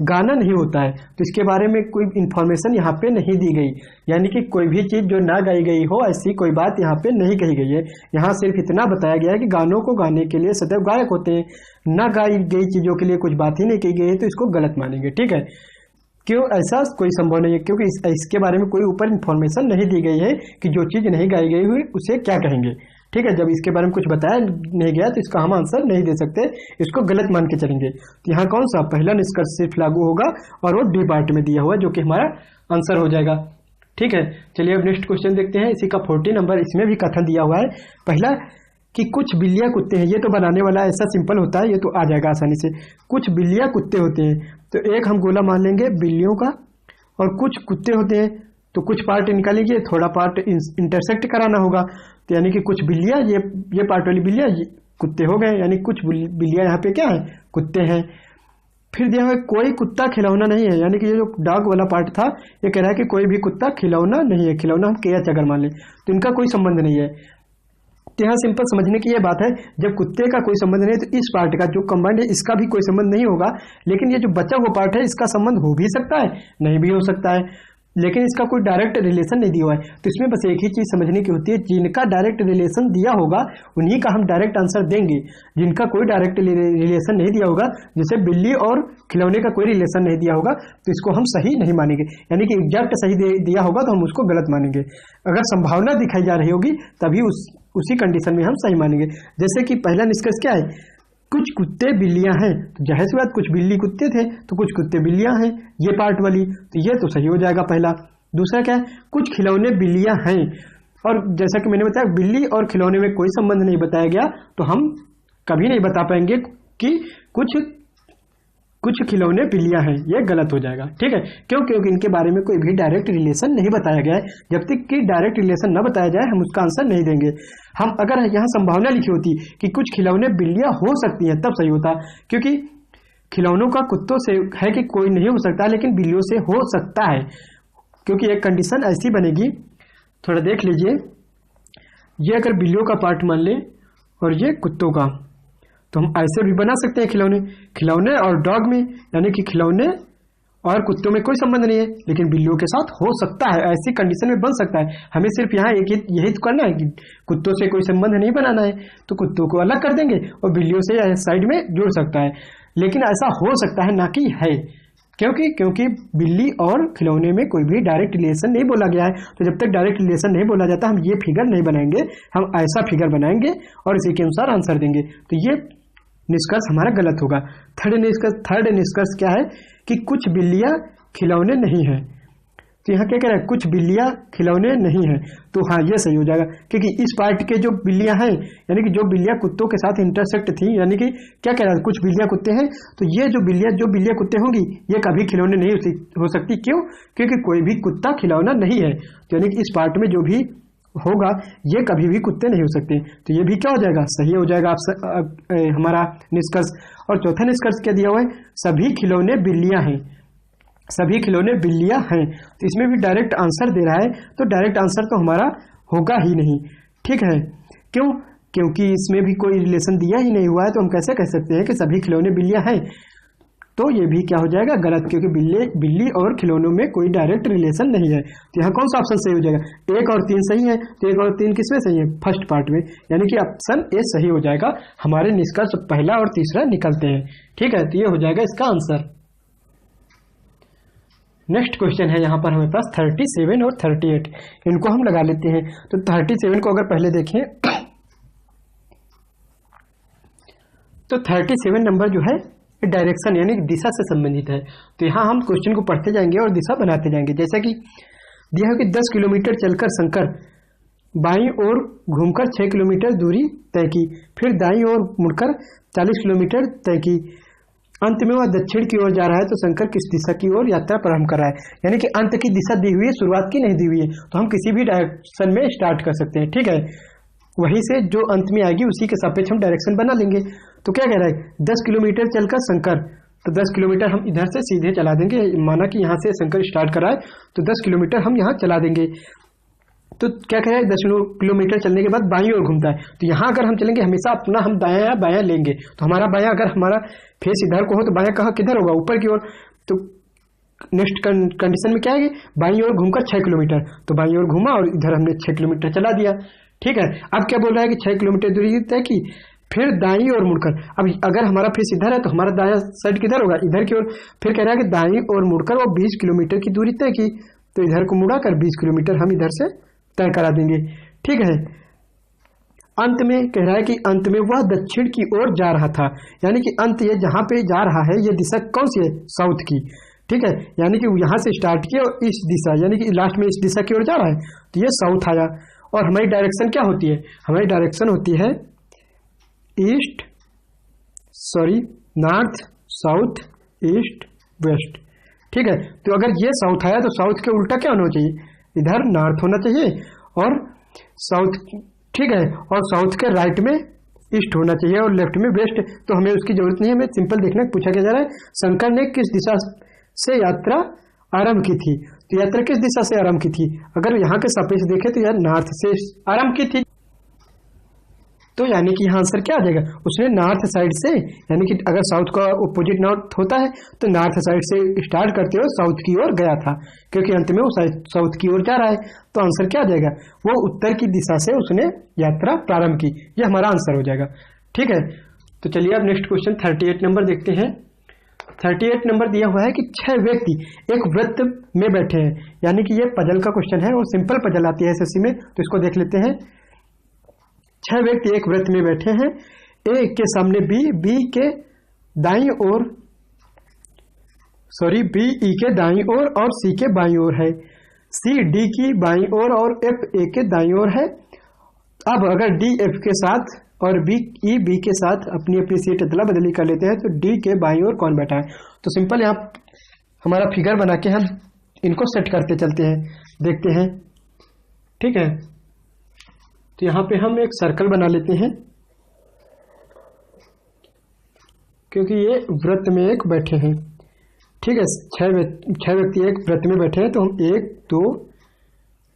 Speaker 1: गाना नहीं होता है, तो इसके बारे में कोई इन्फॉर्मेशन यहाँ पे नहीं दी गई, यानी कि कोई भी चीज़ जो ना गाई गई हो ऐसी कोई बात यहाँ पे नहीं कही गई है। यहाँ सिर्फ इतना बताया गया है कि गानों को गाने के लिए सदैव गायक होते हैं, ना गाई गई चीज़ों के लिए कुछ बात ही नहीं कही गई है, तो इसको गलत मानेंगे। ठीक है, क्यों? ऐसा कोई संभव नहीं है, क्योंकि इसके बारे में कोई ऊपर इन्फॉर्मेशन नहीं दी गई है कि जो चीज़ नहीं गाई गई हुई उसे क्या कहेंगे। ठीक है, जब इसके बारे में कुछ बताया नहीं गया तो इसका हम आंसर नहीं दे सकते, इसको गलत मान के चलेंगे। तो यहाँ कौन सा पहला निष्कर्ष सिर्फ लागू होगा और वो डी पार्ट में दिया हुआ है, जो कि हमारा आंसर हो जाएगा। ठीक है, चलिए अब नेक्स्ट क्वेश्चन देखते हैं। इसी का 40 नंबर, इसमें भी कथन दिया हुआ है। पहला कि कुछ बिल्लियाँ कुत्ते हैं, ये तो बनाने वाला ऐसा सिंपल होता है, ये तो आ जाएगा आसानी से। कुछ बिल्लियाँ कुत्ते होते हैं, तो एक हम गोला मान लेंगे बिल्लियों का, और कुछ कुत्ते होते हैं तो कुछ पार्ट निकालेंगे, थोड़ा पार्ट इंटरसेक्ट कराना होगा, तो यानी कि कुछ बिल्लियाँ, ये पार्ट वाली बिल्लियाँ कुत्ते हो गए, यानी कुछ बिल्लियाँ यहाँ पे क्या है, कुत्ते हैं। फिर दिया हुआ है कोई कुत्ता खिलौना नहीं है, यानी कि ये जो डॉग वाला पार्ट था ये कह रहा है कि कोई भी कुत्ता खिलौना नहीं है। खिलौना हम KH अगर मान लें तो इनका कोई संबंध नहीं है। तो यहाँ सिंपल समझने की ये बात है, जब कुत्ते का कोई संबंध नहीं तो इस पार्ट का जो कंबाइंड है इसका भी कोई संबंध नहीं होगा, लेकिन ये जो बचा हुआ पार्ट है इसका संबंध हो भी सकता है, नहीं भी हो सकता है, लेकिन इसका कोई डायरेक्ट रिलेशन नहीं दिया हुआ है। तो इसमें बस एक ही चीज़ समझने की होती है, जिनका डायरेक्ट रिलेशन दिया होगा उन्हीं का हम डायरेक्ट आंसर देंगे, जिनका कोई डायरेक्ट रिलेशन नहीं दिया होगा, जैसे बिल्ली और खिलौने का कोई रिलेशन नहीं दिया होगा, तो इसको हम सही नहीं मानेंगे, यानी कि एग्जैक्ट सही दिया होगा तो हम उसको गलत मानेंगे। अगर संभावना दिखाई जा रही होगी तभी उसी कंडीशन में हम सही मानेंगे। जैसे कि पहला निष्कर्ष क्या है, कुछ कुत्ते बिल्लियां हैं, तो जाहिर सी बात कुछ बिल्ली कुत्ते थे तो कुछ कुत्ते बिल्लियां हैं, ये पार्ट वाली, तो ये तो सही हो जाएगा पहला। दूसरा क्या है, कुछ खिलौने बिल्लियां हैं, और जैसा कि मैंने बताया बिल्ली और खिलौने में कोई संबंध नहीं बताया गया, तो हम कभी नहीं बता पाएंगे कि कुछ खिलौने बिल्लियां हैं, ये गलत हो जाएगा। ठीक है, क्यों? क्योंकि इनके बारे में कोई भी डायरेक्ट रिलेशन नहीं बताया गया है। जब तक कि डायरेक्ट रिलेशन न बताया जाए हम उसका आंसर नहीं देंगे। हम अगर यहाँ संभावना लिखी होती कि कुछ खिलौने बिल्लियां हो सकती हैं तब सही होता, क्योंकि खिलौनों का कुत्तों से है कि कोई नहीं हो सकता, लेकिन बिल्लियों से हो सकता है, क्योंकि एक कंडीशन ऐसी बनेगी, थोड़ा देख लीजिए, ये अगर बिल्लियों का पार्ट मान लें और ये कुत्तों का, तो हम ऐसे भी बना सकते हैं खिलौने और डॉग में, यानी कि खिलौने और कुत्तों में कोई संबंध नहीं है लेकिन बिल्लियों के साथ हो सकता है, ऐसी कंडीशन में बन सकता है। हमें सिर्फ यहाँ यही तो करना है कि कुत्तों से कोई संबंध नहीं बनाना है, तो कुत्तों को अलग कर देंगे और बिल्लियों से साइड में जुड़ सकता है, लेकिन ऐसा हो सकता है ना कि है, क्योंकि बिल्ली और खिलौने में कोई भी डायरेक्ट रिलेशन नहीं बोला गया है। तो जब तक डायरेक्ट रिलेशन नहीं बोला जाता हम ये फिगर नहीं बनाएंगे, हम ऐसा फिगर बनाएंगे और इसी के अनुसार आंसर देंगे, तो ये निष्कर्ष हमारा गलत होगा। थर्ड निष्कर्ष क्या है कि कुछ बिल्लियां खिलौने नहीं हैं, तो यहाँ क्या कह रहा है, कुछ बिल्लियां खिलौने नहीं हैं, तो हाँ ये सही हो जाएगा, क्योंकि इस पार्ट के जो बिल्लियां हैं, यानी कि जो बिल्लियां कुत्तों के साथ इंटरसेक्ट थी, यानी कि क्या कह रहा है, कुछ बिल्लियां कुत्ते हैं, तो ये जो बिल्लियां कुत्ते होंगी ये कभी खिलौने नहीं हो सकती। क्यों? क्योंकि कोई भी कुत्ता खिलौना नहीं है, तो यानी कि इस पार्ट में जो भी होगा ये कभी भी कुत्ते नहीं हो सकते, तो ये भी क्या हो जाएगा, सही हो जाएगा हमारा निष्कर्ष। और चौथा निष्कर्ष क्या दिया हुआ है, सभी खिलौने बिल्लियां हैं, सभी खिलौने बिल्लियां हैं, तो इसमें भी डायरेक्ट आंसर दे रहा है, तो डायरेक्ट आंसर तो हमारा होगा ही नहीं। ठीक है, क्यों? क्योंकि इसमें भी कोई रिलेशन दिया ही नहीं हुआ है, तो हम कैसे कह सकते हैं कि सभी खिलौने बिल्लियां हैं, तो ये भी क्या हो जाएगा, गलत, क्योंकि बिल्ली और खिलौनों में कोई डायरेक्ट रिलेशन नहीं है। तो यहाँ कौन सा ऑप्शन सही हो जाएगा, 1 और 3 सही है, तो 1 और 3 किसमें सही है, फर्स्ट पार्ट में, यानी कि ऑप्शन ए सही हो जाएगा। हमारे निष्कर्ष पहला और तीसरा निकलते हैं। ठीक है, तो ये हो जाएगा इसका आंसर। नेक्स्ट क्वेश्चन है यहाँ पर हमारे पास 37 और 38, इनको हम लगा लेते हैं। तो 37 को अगर पहले देखें तो 37 नंबर जो है डायरेक्शन यानी दिशा से संबंधित है। तो यहाँ हम क्वेश्चन को पढ़ते जाएंगे और दिशा बनाते जाएंगे। जैसा कि दिया है कि 10 किलोमीटर चलकर शंकर बाईं ओर घूमकर 6 किलोमीटर दूरी तय की, फिर दाईं ओर मुड़कर 40 किलोमीटर तय की, अंत में वह दक्षिण की ओर जा रहा है, तो शंकर किस दिशा की ओर यात्रा प्रारंभ कर रहा है। यानी कि अंत की दिशा दी हुई है, शुरुआत की नहीं दी हुई है, तो हम किसी भी डायरेक्शन में स्टार्ट कर सकते हैं। ठीक है, वहीं से जो अंत में आएगी उसी के सापेक्ष हम डायरेक्शन बना लेंगे। तो क्या कह रहा है, 10 किलोमीटर चलकर शंकर, तो 10 किलोमीटर हम इधर से सीधे चला देंगे, माना कि यहाँ से शंकर स्टार्ट कर रहा है, तो 10 किलोमीटर हम यहाँ चला देंगे। तो क्या कह रहा है, 10 किलोमीटर चलने के बाद बाईं ओर घूमता है, तो यहाँ अगर हम चलेंगे हमेशा अपना हम दायां या बायां लेंगे, तो हमारा बायां अगर हमारा फेस इधर को हो तो बायां कहाँ किधर होगा, ऊपर की ओर, तो नेक्स्ट कंडीशन में क्या है कि बाईं ओर घूमकर 6 किलोमीटर, तो बाईं ओर घूमा और इधर हमने 6 किलोमीटर चला दिया। ठीक है, अब क्या बोल रहा है कि 6 किलोमीटर दूरी तय की, फिर दाईं ओर मुड़कर, अब अगर हमारा फेस इधर है तो हमारा दायां साइड किधर होगा, इधर की ओर। फिर कह रहा है कि दाईं ओर मुड़कर वो 20 किलोमीटर की दूरी तय की, तो इधर को मुड़ा कर 20 किलोमीटर हम इधर से तय करा देंगे। ठीक है, अंत में कह रहा है कि अंत में वह दक्षिण की ओर जा रहा था, यानी कि अंत ये जहां पे जा रहा है ये दिशा कौन सी है, साउथ की। ठीक है, यानी कि यहां से स्टार्ट किया और इस दिशा, यानी कि लास्ट में इस दिशा की ओर जा रहा है, तो ये साउथ आया। और हमारी डायरेक्शन क्या होती है, हमारी डायरेक्शन होती है नॉर्थ साउथ ईस्ट वेस्ट। ठीक है, तो अगर ये साउथ आया तो साउथ के उल्टा क्या होना चाहिए, इधर नॉर्थ होना चाहिए और साउथ। ठीक है, और साउथ के राइट में ईस्ट होना चाहिए और लेफ्ट में वेस्ट। तो हमें उसकी जरूरत नहीं है, हमें सिंपल देखना पूछा क्या जा रहा है, शंकर ने किस दिशा से यात्रा आरंभ की थी। तो यात्रा किस दिशा से आरंभ की थी, अगर यहाँ के सापेक्ष देखें तो यार नॉर्थ से आरंभ की थी, तो यानी कि यहाँ आंसर क्या आ जाएगा, उसने नॉर्थ साइड से, यानी कि अगर साउथ का अपोजिट नॉर्थ होता है तो नॉर्थ साइड से स्टार्ट करते हुए साउथ की ओर गया था, क्योंकि अंत में वो साउथ की ओर जा रहा है। तो आंसर क्या आ जाएगा, वो उत्तर की दिशा से उसने यात्रा प्रारंभ की, ये हमारा आंसर हो जाएगा। ठीक है, तो चलिए अब नेक्स्ट क्वेश्चन 38 नंबर देखते हैं। 38 नंबर दिया हुआ है कि 6 व्यक्ति एक वृत्त में बैठे हैं, यानी कि ये पजल का क्वेश्चन है और सिंपल पजल आती है एसएससी में, तो इसको देख लेते हैं। 6 व्यक्ति एक वृत्त में बैठे हैं, ए के सामने बी, बी के दाईं ओर बी ई के दाईं ओर और सी के बाईं ओर है, सी डी की बाईं ओर और एफ ए के दाईं ओर है। अब अगर डी एफ के साथ और बी ई बी के साथ अपनी अपनी सीट अदला बदली कर लेते हैं तो डी के बाईं ओर कौन बैठा है। तो सिंपल यहाँ हमारा फिगर बना के हम इनको सेट करते चलते हैं, देखते हैं। ठीक है, तो यहाँ पे हम एक सर्कल बना लेते हैं, क्योंकि ये वृत्त में एक बैठे हैं। ठीक है, 6 व्यक्ति एक वृत्त में बैठे हैं, तो हम 1 2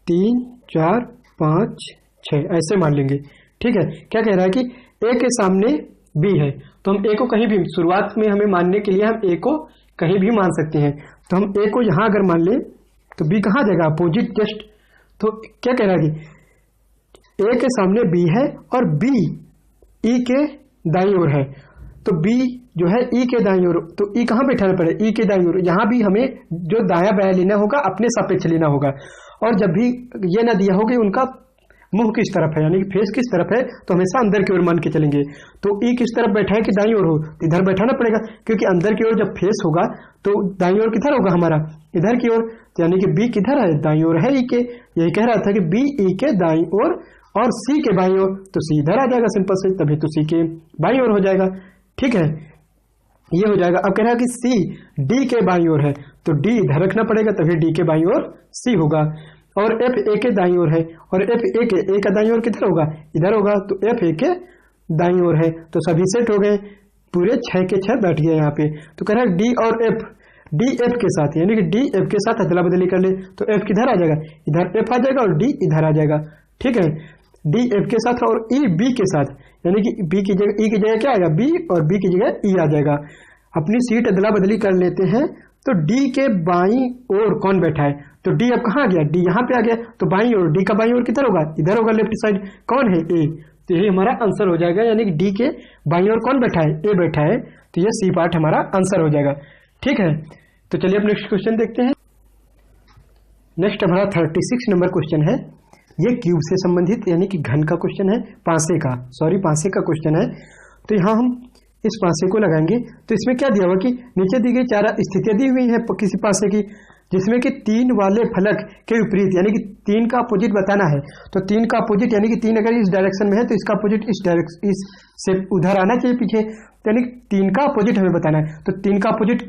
Speaker 1: 3 4 5 6 ऐसे मान लेंगे। ठीक है, क्या कह रहा है कि ए के सामने बी है, तो हम ए को कहीं भी, शुरुआत में हमें मानने के लिए हम ए को कहीं भी मान सकते हैं, तो हम ए को यहां अगर मान लें तो बी कहाँ जाएगा, अपोजिट जस्ट। तो क्या कह रहा है कि ए के सामने बी है और बी ई के दाईं ओर है, तो बी जो है ई के दाईं ओर, तो ई कहाँ बैठाना पड़े, ई के दाईं ओर। यहां भी हमें जो दाया बाया लेना होगा अपने सापेक्ष लेना होगा, और जब भी ये ना दिया होगा उनका मुंह किस तरफ है, यानी कि फेस किस तरफ है, तो हमेशा अंदर की ओर मान के चलेंगे। तो ई किस तरफ बैठा है कि दाईं ओर हो, इधर बैठाना पड़ेगा, क्योंकि अंदर की ओर जब फेस होगा तो दाईं ओर किधर होगा हमारा, इधर की ओर। यानी कि बी किधर है, दाईं ओर है ई के। यही कह रहा था कि बी ई के दाईं ओर और सी के बाईं ओर, तो सी इधर आ जाएगा सिंपल से, तभी तो सी के बाईं ओर हो जाएगा। ठीक है, ये हो जाएगा। अब कह रहा है कि सी डी के बाईं ओर है, तो डी इधर रखना पड़ेगा, तभी डी के बाईं ओर सी होगा। और एफ ए के दाईं ओर है, और एफ ए का दाईं ओर किधर होगा, इधर होगा, तो एफ ए के दाईं ओर है। तो सभी सेट हो गए, पूरे 6 के 6 बैठ गए यहाँ पे। तो कह रहा है डी और एफ, डी एफ के साथ, यानी कि डी एफ के साथ अदला बदली कर ले, तो एफ किधर आ जाएगा, इधर एफ आ जाएगा और डी इधर आ जाएगा। ठीक है, डी एफ के साथ और ई बी के साथ, यानी कि बी की जगह ई की जगह क्या आएगा, बी, और बी की जगह ई आ जाएगा। अपनी सीट अदला बदली कर लेते हैं, तो डी के बाईं ओर कौन बैठा है, तो डी अब कहाँ आ गया, डी यहाँ पे आ गया, तो बाईं ओर, डी का बाईं ओर किधर होगा, इधर होगा, लेफ्ट साइड कौन है, ए। तो यही हमारा आंसर हो जाएगा, यानी कि डी के बाईं ओर कौन बैठा है, ए बैठा है, तो ये सी पार्ट हमारा आंसर हो जाएगा। ठीक है, तो चलिए अब नेक्स्ट क्वेश्चन देखते हैं। नेक्स्ट हमारा 36 नंबर क्वेश्चन है, ये क्यूब से संबंधित, यानी कि घन का क्वेश्चन है, पासे का क्वेश्चन है। तो यहाँ हम इस पासे को लगाएंगे, तो इसमें क्या दिया हुआ कि नीचे दी गई 4 स्थितियां दी हुई है किसी पासे की, जिसमें कि 3 वाले फलक के विपरीत, यानी कि 3 का अपोजिट बताना है। तो 3 का अपोजिट, यानी कि 3 अगर इस डायरेक्शन में है तो इसका अपोजिट इस डायरेक्शन, इस से उधर आना चाहिए पीछे, यानी 3 का अपोजिट हमें बताना है। तो 3 का अपोजिट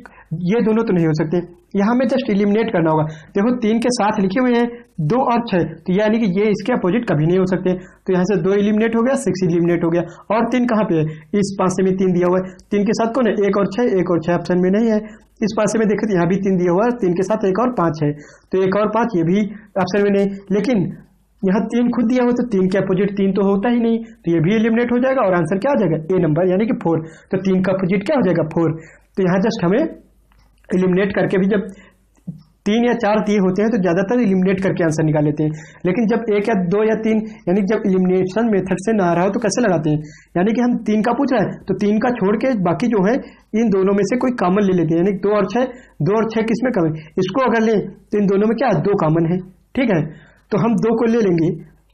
Speaker 1: ये दोनों तो नहीं हो सकते, यहाँ हमें जस्ट इलिमिनेट करना होगा। देखो 3 के साथ लिखे हुए हैं 2 और 6, तो यानी कि ये इसके अपोजिट कभी नहीं हो सकते, तो यहाँ से 2 इलिमिनेट हो गया, 6 इलिमिनेट हो गया। और 3 कहाँ पे है, इस पासे में 3 दिया हुआ है, 3 के साथ कौन है, 1 और 6, 1 और 6 ऑप्शन में नहीं है। इस पासे में देखें तो यहाँ भी 3 दिया हुआ है, 3 के साथ 1 और 5 है, तो 1 और 5 ये भी ऑप्शन में नहीं, लेकिन यहाँ 3 खुद दिया हुआ, तो 3 के अपोजिट 3 तो होता ही नहीं, तो ये भी एलिमिनेट हो जाएगा और आंसर क्या आ जाएगा, ए नंबर, यानी कि 4। तो 3 का अपोजिट क्या हो जाएगा, 4। तो यहाँ जस्ट हमें एलिमिनेट करके भी जब 3 या 4 दिए होते हैं तो ज़्यादातर एलिमिनेट करके आंसर निकाल लेते हैं, लेकिन जब 1 या 2 या 3 यानी जब एलिमिनेशन मेथड से ना आ रहा हो तो कैसे लगाते हैं, यानी कि हम 3 का पूछ रहे हैं तो 3 का छोड़ के बाकी जो है इन दोनों में से कोई कॉमन ले लेते हैं, यानी 2 और 6 किसमें कम है, इसको अगर लें तो इन दोनों में क्या 2 कॉमन है। ठीक है, तो हम 2 को ले लेंगे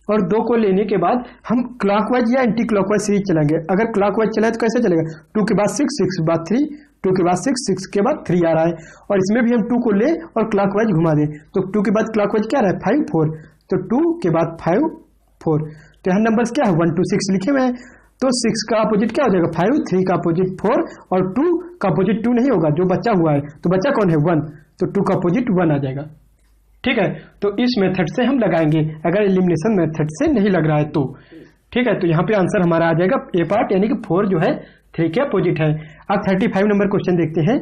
Speaker 1: और 2 को लेने के बाद हम क्लॉकवाइज या एंटी क्लॉकवाइज सीरीज चलाएंगे। अगर क्लॉकवाइज चलाए तो कैसे चलेगा, 2 के बाद 6, 6 के बाद 3, 2 के बाद 6, 6 के बाद 3 आ रहा है, और इसमें भी हम 2 को ले और क्लॉकवाइज घुमा दें तो 2 के बाद क्लॉकवाइज क्या रहा है 5, 4, तो 2 के बाद 5, 4, तो यहाँ नंबर्स क्या है 1 2 6 लिखे हुए हैं, तो 6 का अपोजिट क्या हो जाएगा 5, 3 का अपोजिट 4 और 2 का अपोजिट 2 नहीं होगा, जो बचा हुआ है तो बचा कौन है 1, तो 2 का अपोजिट 1 आ जाएगा। ठीक है, तो इस मेथड से हम लगाएंगे अगर एलिमिनेशन मेथड से नहीं लग रहा है तो। ठीक है, तो यहाँ पे आंसर हमारा आ जाएगा ए पार्ट, यानी कि 4 जो है 3 के अपोजिट है। अब 35 नंबर क्वेश्चन देखते हैं,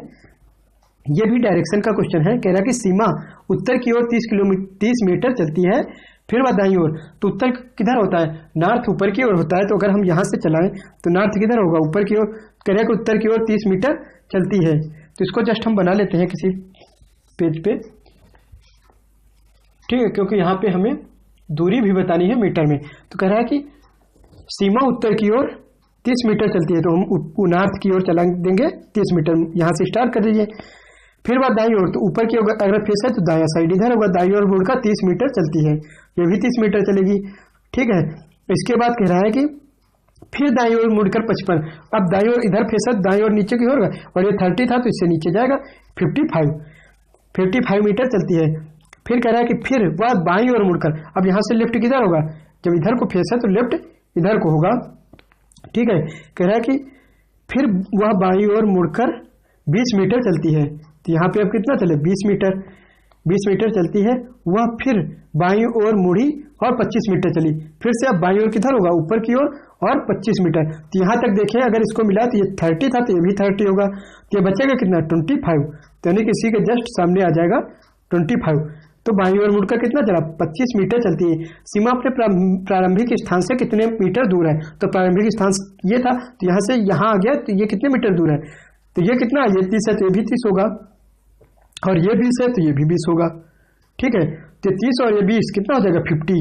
Speaker 1: ये भी डायरेक्शन का क्वेश्चन है। कह रहा है कि सीमा उत्तर की ओर 30 मीटर चलती है, फिर वह दाईं ओर, तो उत्तर किधर होता है, नॉर्थ ऊपर की ओर होता है, तो अगर हम यहाँ से चलाएं तो नॉर्थ किधर होगा ऊपर की ओर, कह रहा है कि उत्तर की ओर 30 मीटर चलती है, तो इसको जस्ट हम बना लेते हैं किसी पेज पे। ठीक है, क्योंकि यहाँ पे हमें दूरी भी बतानी है मीटर में, तो कह रहा है कि सीमा उत्तर की ओर 30 मीटर चलती है, तो हम नॉर्थ की ओर चला देंगे 30 मीटर, यहाँ से स्टार्ट कर दीजिए। फिर वह दाईं ओर, तो ऊपर की अगर फेस है तो दायां साइड इधर होगा, दाईं ओर मुड़कर 30 मीटर चलती है, ये भी 30 मीटर चलेगी। ठीक है, इसके बाद कह रहा है कि फिर दाईं ओर मुड़कर 55, अब दाईं ओर इधर फेस है दाईं ओर नीचे की ओर, और ये 30 था तो इससे नीचे जाएगा 55 मीटर चलती है। फिर कह रहा है कि फिर वह बाईं ओर मुड़कर, अब यहाँ से लेफ्ट किधर होगा, जब इधर को फेस है तो लेफ्ट इधर को होगा। ठीक है, कह रहा है कि फिर वह बाईं ओर मुड़कर 20 मीटर चलती है, तो यहाँ पे अब कितना चले 20 मीटर चलती है, वह फिर बाईं ओर मुड़ी और 25 मीटर चली, फिर से अब बाईं ओर किधर होगा ऊपर की ओर और 25 मीटर, तो यहाँ तक देखें अगर इसको मिला तो ये 30 था तो ये भी 30 होगा, तो ये बचेगा कितना 25, तो यानी कि इसी के जस्ट सामने आ जाएगा 25, तो बाईं ओर मुड़कर कितना चला 25 मीटर चलती है। सीमा अपने प्रारंभिक स्थान से कितने मीटर दूर है, तो प्रारंभिक स्थान ये था तो यहाँ से यहाँ आ गया तो ये कितने मीटर दूर है, तो ये कितना ये 30 है तो ये भी 30 होगा, और ये 20 है तो ये भी 20 होगा। ठीक है, तो 30 और ये 20 कितना हो जाएगा 50,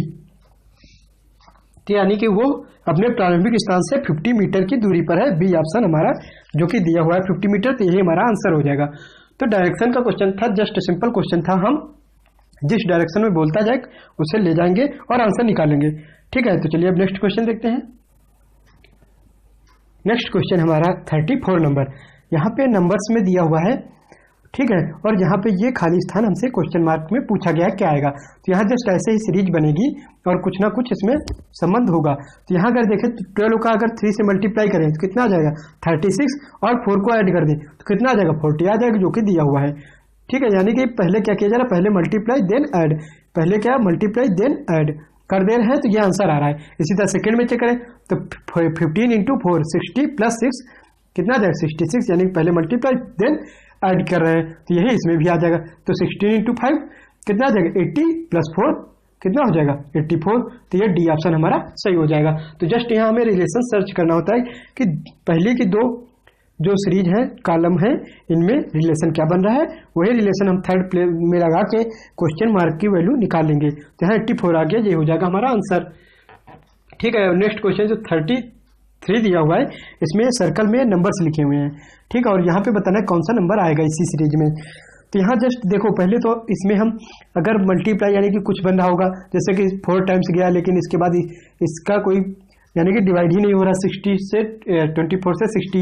Speaker 1: तो यानी कि वो अपने प्रारंभिक स्थान से 50 मीटर की दूरी पर है, बी ऑप्शन हमारा जो कि दिया हुआ है 50 मीटर, तो यही हमारा आंसर हो जाएगा। तो डायरेक्शन का क्वेश्चन था, जस्ट सिंपल क्वेश्चन था, हम जिस डायरेक्शन में बोलता जाए उसे ले जाएंगे और आंसर निकालेंगे। ठीक है, तो चलिए अब नेक्स्ट क्वेश्चन देखते हैं। नेक्स्ट क्वेश्चन हमारा 34 नंबर, यहाँ पे नंबर्स में दिया हुआ है। ठीक है, और यहाँ पे ये खाली स्थान हमसे क्वेश्चन मार्क में पूछा गया है क्या आएगा, तो यहाँ जस्ट ऐसे ही सीरीज बनेगी और कुछ ना कुछ इसमें संबंध होगा। तो यहाँ अगर देखें तो 12 का अगर 3 से मल्टीप्लाई करें तो कितना आ जाएगा 36, और 4 को ऐड कर दें तो कितना आ जाएगा 40 आ जाएगा, जो कि दिया हुआ है। ठीक है, यानी कि पहले क्या किया जा रहा है, पहले मल्टीप्लाई देन ऐड, पहले क्या मल्टीप्लाई देन ऐड कर दे रहे हैं, तो ये आंसर आ रहा है। इसी तरह सेकंड में चेक करें तो 15 × 4 60 + 6 कितना आ जाएगा 66, यानी पहले मल्टीप्लाई देन ऐड कर रहे हैं, तो यही इसमें भी आ जाएगा। तो 16 × 5 कितना आ जाएगा 80 + 4 कितना हो जाएगा 84, तो ये डी ऑप्शन हमारा सही हो जाएगा। तो जस्ट यहाँ हमें रिलेशन सर्च करना होता है कि पहले की दो जो सीरीज है कॉलम है इनमें रिलेशन क्या बन रहा है, वही रिलेशन हम थर्ड प्लेस में लगा के क्वेश्चन मार्क की वैल्यू निकाल लेंगे। तो यहाँ 84 आ गया, ये हो जाएगा हमारा आंसर। ठीक है, नेक्स्ट क्वेश्चन जो 33 दिया हुआ है, इसमें सर्कल में नंबर्स लिखे हुए हैं। ठीक है, और यहाँ पे बताना है कौन सा नंबर आएगा इसी सीरीज में। तो यहाँ जस्ट देखो, पहले तो इसमें हम अगर मल्टीप्लाई यानी कि कुछ बन रहा होगा, जैसे कि 4 टाइम्स गया लेकिन इसके बाद इसका कोई यानी कि डिवाइड ही नहीं हो रहा 60 से 24 से 60,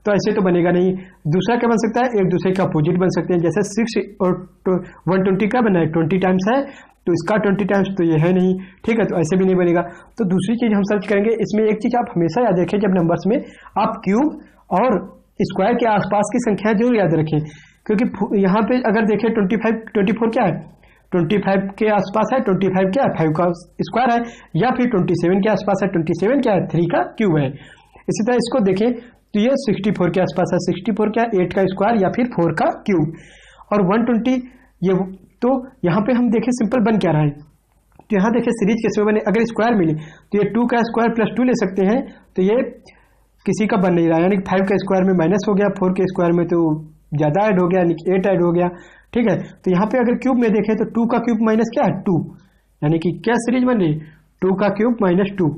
Speaker 1: तो ऐसे तो बनेगा नहीं। दूसरा क्या बन सकता है, एक दूसरे के अपोजिट बन सकते हैं, जैसे 6 और 120 का बना है 20 टाइम्स है तो इसका 20 टाइम्स तो ये है नहीं। ठीक है, तो ऐसे भी नहीं बनेगा। तो दूसरी चीज हम सर्च करेंगे, इसमें एक चीज आप हमेशा याद रखें, जब नंबर्स में आप क्यूब और स्क्वायर के आसपास की संख्या जरूर याद रखें, क्योंकि यहाँ पे अगर देखें 24 क्या है 25 के आसपास है, 25 क्या है 5 का स्क्वायर है, या फिर 27 के आसपास है, 27 क्या है 3 का क्यूब है। इसी तरह इसको देखें तो ये 64 के आसपास है, 64 क्या 8 का स्क्वायर या फिर 4 का क्यूब, और 120 ये। तो यहाँ पे हम देखें सिंपल बन क्या रहा है, तो यहाँ देखें सीरीज कैसे बने, अगर स्क्वायर मिले तो ये 2 का स्क्वायर + 2 ले सकते हैं, तो ये किसी का बन नहीं रहा, यानी 5 का स्क्वायर में माइनस हो गया, 4 के स्क्वायर में तो ज़्यादा ऐड हो गया, यानी कि 8 ऐड हो गया। ठीक है, तो यहाँ पे अगर क्यूब में देखें तो 2 का क्यूब माइनस क्या है 2, यानी कि क्या सीरीज बन रही है 2 का क्यूब माइनस 2,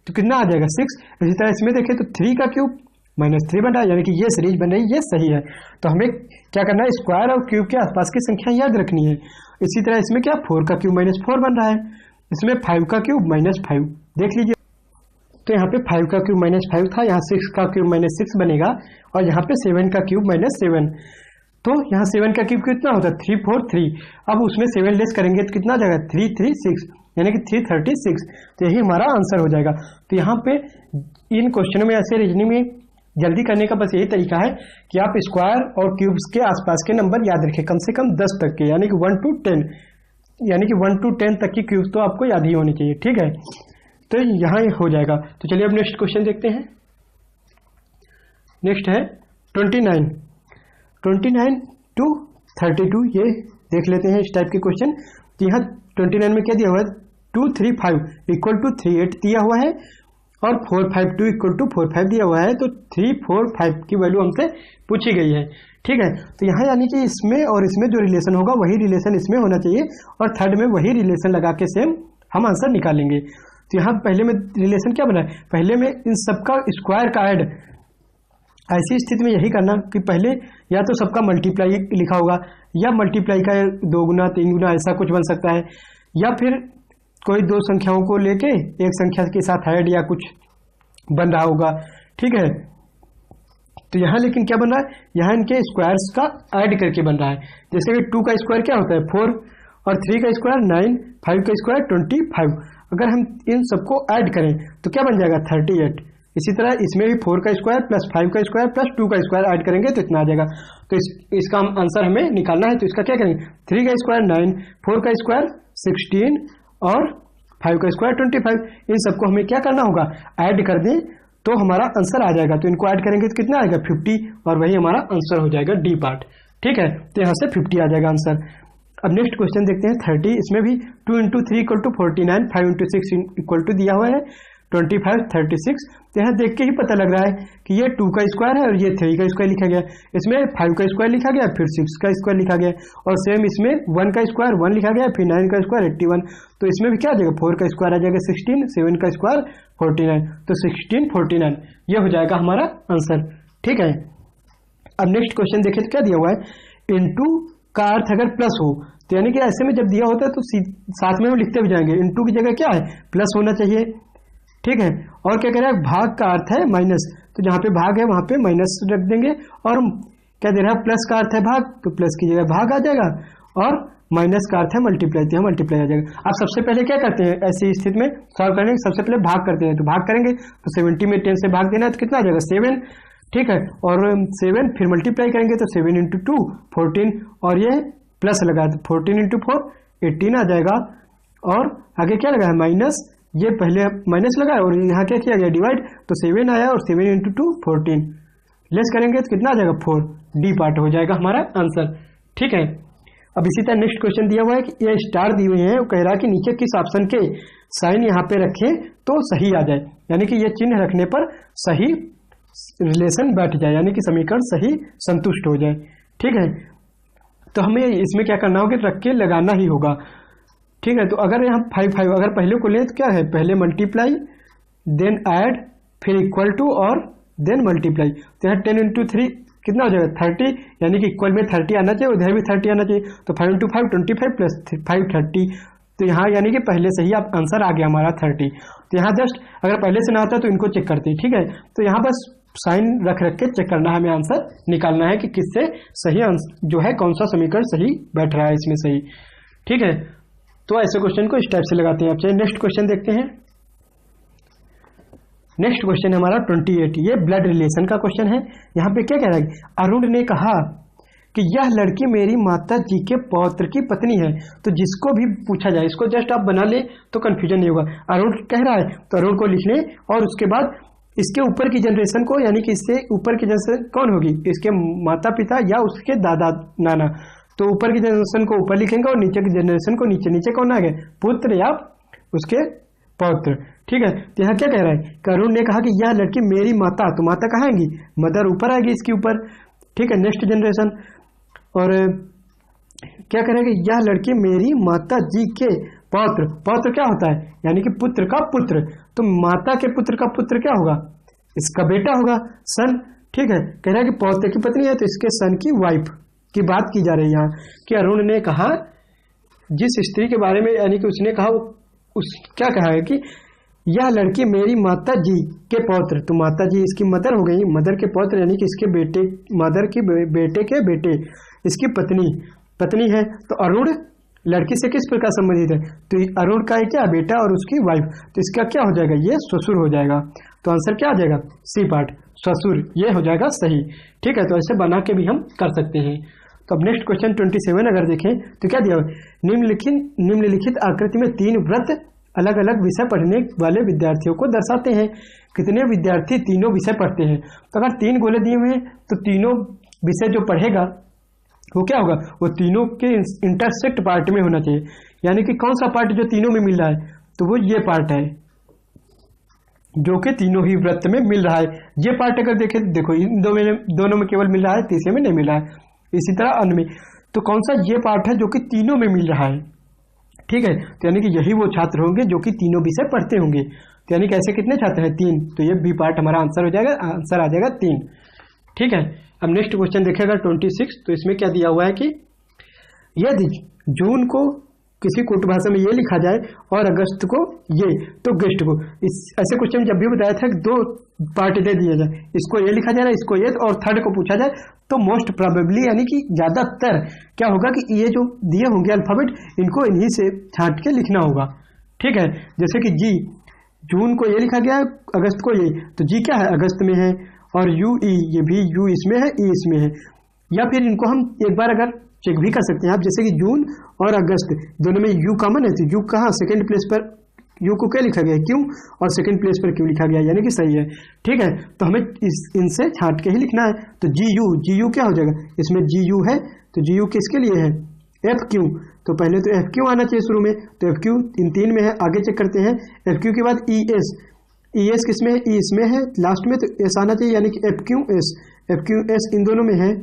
Speaker 1: तो कितना आ जाएगा 6। इसी तरह इसमें देखें तो 3 का क्यूब माइनस 3 बन रहा है, यानी कि ये सीरीज बन रही है, ये सही है। तो हमें क्या करना है, स्क्वायर और क्यूब के आसपास की संख्या याद रखनी है। इसी तरह इसमें क्या 4 का क्यूब माइनस 4 बन रहा है, इसमें 5 का क्यूब माइनस 5 देख लीजिए। तो यहाँ पे 5 का क्यूब माइनस 5 था, यहाँ 6 का क्यूब माइनस 6 बनेगा, और यहाँ पे 7 का क्यूब माइनस 7। तो यहाँ 7 का क्यूब कितना होता है 3 4 3। अब उसमें 7 लेस करेंगे तो कितना आ जाएगा 3 3 6, यानी कि 336। तो यही हमारा आंसर हो जाएगा। तो यहाँ पे इन क्वेश्चनों में ऐसे रीजनिंग में जल्दी करने का बस यही तरीका है कि आप स्क्वायर और क्यूब्स के आसपास के नंबर याद रखें, कम से कम 10 तक के, यानी कि 1 to 10, यानी कि 1 to 10 तक की क्यूब्स तो आपको याद ही होनी चाहिए। ठीक है, तो यहाँ हो जाएगा। तो चलिए अब नेक्स्ट क्वेश्चन देखते हैं। नेक्स्ट है 29 to 32, ये देख लेते हैं इस टाइप के क्वेश्चन। तो यहाँ 29 में क्या दिया हुआ है 2 3 5 इक्वल टू 3 8 दिया हुआ है, और 4 5 2 इक्वल टू 4 5 दिया हुआ है। तो 3 4 5 की वैल्यू हमसे पूछी गई है। ठीक है, तो यहाँ यानी कि इसमें और इसमें जो रिलेशन होगा वही रिलेशन इसमें होना चाहिए, और थर्ड में वही रिलेशन लगा के सेम हम आंसर निकालेंगे। तो यहाँ पहले में रिलेशन क्या बना है, पहले में इन सबका स्क्वायर का ऐड। ऐसी स्थिति में यही करना कि पहले या तो सबका मल्टीप्लाई लिखा होगा, या मल्टीप्लाई का 2 गुना 3 गुना ऐसा कुछ बन सकता है, या फिर कोई 2 संख्याओं को लेके एक संख्या के साथ ऐड या कुछ बन रहा होगा। ठीक है, तो यहाँ लेकिन क्या बन रहा है, यहाँ इनके स्क्वायर्स का ऐड करके बन रहा है। जैसे कि 2 का स्क्वायर क्या होता है 4, और 3 का स्क्वायर 9, 5 का स्क्वायर 25। अगर हम इन सबको ऐड करें तो क्या बन जाएगा 38। इसी तरह इसमें भी 4 का स्क्वायर प्लस 5 का स्क्वायर प्लस 2 का स्क्वायर ऐड करेंगे तो इतना आ जाएगा। तो इसका आंसर हमें निकालना है। तो इसका क्या करेंगे 3 का स्क्वायर 9, 4 का स्क्वायर 16 और 5 का स्क्वायर 25। इन सबको हमें क्या करना होगा ऐड कर दें तो हमारा आंसर आ जाएगा। तो इनको ऐड करेंगे तो कितना आएगा 50, और वही हमारा आंसर हो जाएगा डी पार्ट। ठीक है, तो यहाँ से 50 आ जाएगा आंसर। अब नेक्स्ट क्वेश्चन देखते हैं 30। इसमें भी 2 × 3 = 49, 5 × 6 = दिया हुआ है 25 36। तो यहाँ देख के ही पता लग रहा है कि ये 2 का स्क्वायर है और ये 3 का स्क्वायर लिखा गया। इसमें 5 का स्क्वायर लिखा गया, फिर 6 का स्क्वायर लिखा गया, और सेम इसमें 1 का स्क्वायर 1 लिखा गया, फिर 9 का स्क्वायर 81। तो इसमें भी क्या आ जाएगा 4 का स्क्वायर आ जाएगा 16, 7 का स्क्वायर 49। तो 16 49 ये हो जाएगा हमारा आंसर। ठीक है, अब नेक्स्ट क्वेश्चन देखें तो क्या दिया हुआ है इनटू का अर्थ अगर प्लस हो, तो यानी कि ऐसे में जब दिया होता है तो साथ में हम लिखते भी जाएंगे, इनटू की जगह क्या है प्लस होना चाहिए। ठीक है, और क्या कह रहा है भाग का अर्थ है माइनस, तो जहां पे भाग है वहां पे माइनस रख देंगे, और क्या दे रहा है प्लस का अर्थ है भाग, तो प्लस की जगह भाग आ जाएगा, और माइनस का अर्थ है मल्टीप्लाई, तो मल्टीप्लाई आ जाएगा। आप सबसे पहले क्या करते हैं ऐसी स्थिति में सॉल्व करने के सबसे पहले भाग करते हैं, तो भाग करेंगे तो 70 में 10 से भाग देना है तो कितना आ जाएगा 7। ठीक है, और 7 फिर मल्टीप्लाई करेंगे तो 7 × 2 14, और ये प्लस लगा तो 14 × 4 18 आ जाएगा, और आगे क्या लगा है माइनस, ये पहले माइनस लगा है और यहाँ क्या किया गया डिवाइड, तो 7 आया और 7 × 2 14, लेस करेंगे तो कितना आ जाएगा 4, डी पार्ट हो जाएगा हमारा आंसर। ठीक है, अब इसी तरह नेक्स्ट क्वेश्चन दिया हुआ है कि ये स्टार दिए हुए हैं, वो कह रहा है कि नीचे किस ऑप्शन के साइन यहाँ पे रखें तो सही आ जाए, यानी कि ये चिन्ह रखने पर सही रिलेशन बैठ जाए, यानी कि समीकरण सही संतुष्ट हो जाए। ठीक है, तो हमें इसमें क्या करना होगा रख के लगाना ही होगा। ठीक है, तो अगर यहाँ 5 5 अगर पहले को ले तो क्या है पहले मल्टीप्लाई देन ऐड फिर इक्वल टू और देन मल्टीप्लाई, तो यहाँ 10 × 3 कितना हो जाएगा 30, यानी कि इक्वल में 30 आना चाहिए, उधर भी 30 आना चाहिए, तो 5 × 5 25 प्लस 5 30। तो यहाँ यानी कि पहले से ही आप आंसर आ गया हमारा 30। तो यहाँ जस्ट अगर पहले से ना होता तो इनको चेक करते। ठीक है, तो यहाँ बस साइन रख के चेक करना है, हमें आंसर निकालना है कि किससे सही जो है कौन सा समीकरण सही बैठ रहा है इसमें सही। ठीक है, तो ऐसे क्वेश्चन को इस टाइप से लगाते हैं। अब चलिए नेक्स्ट क्वेश्चन देखते हैं। नेक्स्ट क्वेश्चन हमारा 28, ये ब्लड रिलेशन का क्वेश्चन है। यहाँ पे क्या कह रहा है अरुण ने कहा कि यह लड़की मेरी माता जी के पौत्र की पत्नी है। तो जिसको भी पूछा जाए इसको जस्ट आप बना ले तो कंफ्यूजन नहीं होगा। अरुण कह रहा है तो अरुण को लिख लें, और उसके बाद इसके ऊपर की जनरेशन को, यानी कि इससे ऊपर की जनरेशन कौन होगी इसके माता पिता या उसके दादा नाना, तो ऊपर की जनरेशन को ऊपर लिखेंगे और नीचे की जनरेशन को नीचे। नीचे कौन आ गए पुत्र या उसके पौत्र। ठीक है, तो यहाँ क्या कह रहा है अरुण ने कहा कि यह लड़की मेरी माता, तो माता कहाँ आएगी मदर ऊपर आएगी इसके ऊपर। ठीक है, नेक्स्ट जनरेशन। और क्या करेंगे, यह लड़की मेरी माता जी के पौत्र, पौत्र क्या होता है, यानी कि पुत्र का पुत्र, तो माता के पुत्र का पुत्र क्या होगा, इसका बेटा होगा, सन। ठीक है, कह रहा है कि पौत्र की पत्नी है तो इसके सन की वाइफ की बात की जा रही है यहाँ कि अरुण ने कहा जिस स्त्री के बारे में, यानी कि उसने कहा उस क्या कहा है कि यह लड़की मेरी माता जी के पौत्र, तो माता जी इसकी मदर हो गई, मदर के पौत्र यानी कि इसके बेटे, मदर की बेटे के बेटे, इसकी पत्नी है। तो अरुण लड़की से किस प्रकार संबंधित है, तो अरुण का है क्या, बेटा और उसकी वाइफ, तो इसका क्या हो जाएगा, ये ससुर हो जाएगा। तो आंसर क्या आ जाएगा, सी पार्ट, ससुर, ये हो जाएगा सही। ठीक है, तो ऐसे बना के भी हम कर सकते हैं। तो अब नेक्स्ट क्वेश्चन 27 अगर देखें तो क्या दिया हुआ, निम्नलिखित आकृति में 3 व्रत अलग अलग विषय पढ़ने वाले विद्यार्थियों को दर्शाते हैं। कितने विद्यार्थी तीनों विषय पढ़ते हैं, तो अगर 3 गोले दिए हुए हैं तो तीनों विषय जो पढ़ेगा वो क्या होगा, वो तीनों के इंटरसेक्ट पार्ट में होना चाहिए, यानी कि कौन सा पार्ट जो तीनों में मिल रहा है, तो वो ये पार्ट है जो कि तीनों ही व्रत में मिल रहा है। ये पार्ट अगर देखें, देखो इन दोनों में केवल मिल रहा है, तीसरे में नहीं मिल रहा है, इसी तरह अन्य में, तो कौन सा ये पार्ट है जो कि तीनों में मिल रहा है। ठीक है, तो यानी कि यही वो छात्र होंगे जो कि तीनों विषय पढ़ते होंगे। तो यानी कि ऐसे कितने छात्र हैं, 3, तो ये बी पार्ट हमारा आंसर हो जाएगा, आंसर आ जाएगा 3। ठीक है, अब नेक्स्ट क्वेश्चन देखेगा 26, तो इसमें क्या दिया हुआ है कि यदि जून को किसी कोट भाषा में ये लिखा जाए और अगस्त को ये, तो अगस्त को, इस ऐसे क्वेश्चन जब भी बताया था कि 2 पार्ट दे दिया जाए, इसको ये लिखा जा रहा है, इसको ये, और थर्ड को पूछा जाए, तो मोस्ट प्रोबेबली यानी कि ज्यादातर क्या होगा कि ये जो दिए होंगे अल्फाबेट, इनको इन्हीं से छांट के लिखना होगा। ठीक है, जैसे कि जी, जून को ये लिखा गया है, अगस्त को ये, तो जी क्या है, अगस्त में है, और यू ई, ये भी यू इसमें है, ई इसमें है। या फिर इनको हम एक बार अगर चेक भी कर सकते हैं आप, जैसे कि जून और अगस्त दोनों में यू कॉमन है, तो यू कहाँ सेकंड प्लेस पर, यू को क्या लिखा गया है, क्यों, और सेकंड प्लेस पर क्यों लिखा गया, यानी कि सही है। ठीक है, तो हमें इनसे छांट के ही लिखना है। तो जी यू क्या हो जाएगा, इसमें जी यू है, तो जी यू किसके लिए है, एफ क्यू, तो पहले तो एफ क्यू आना चाहिए शुरू में, तो एफ क्यू इन 3 में है, आगे चेक करते हैं। एफ क्यू के बाद ई एस किसमें है, ई इसमें है लास्ट में, तो एस आना चाहिए, यानी कि एफ क्यू एस इन दोनों में है।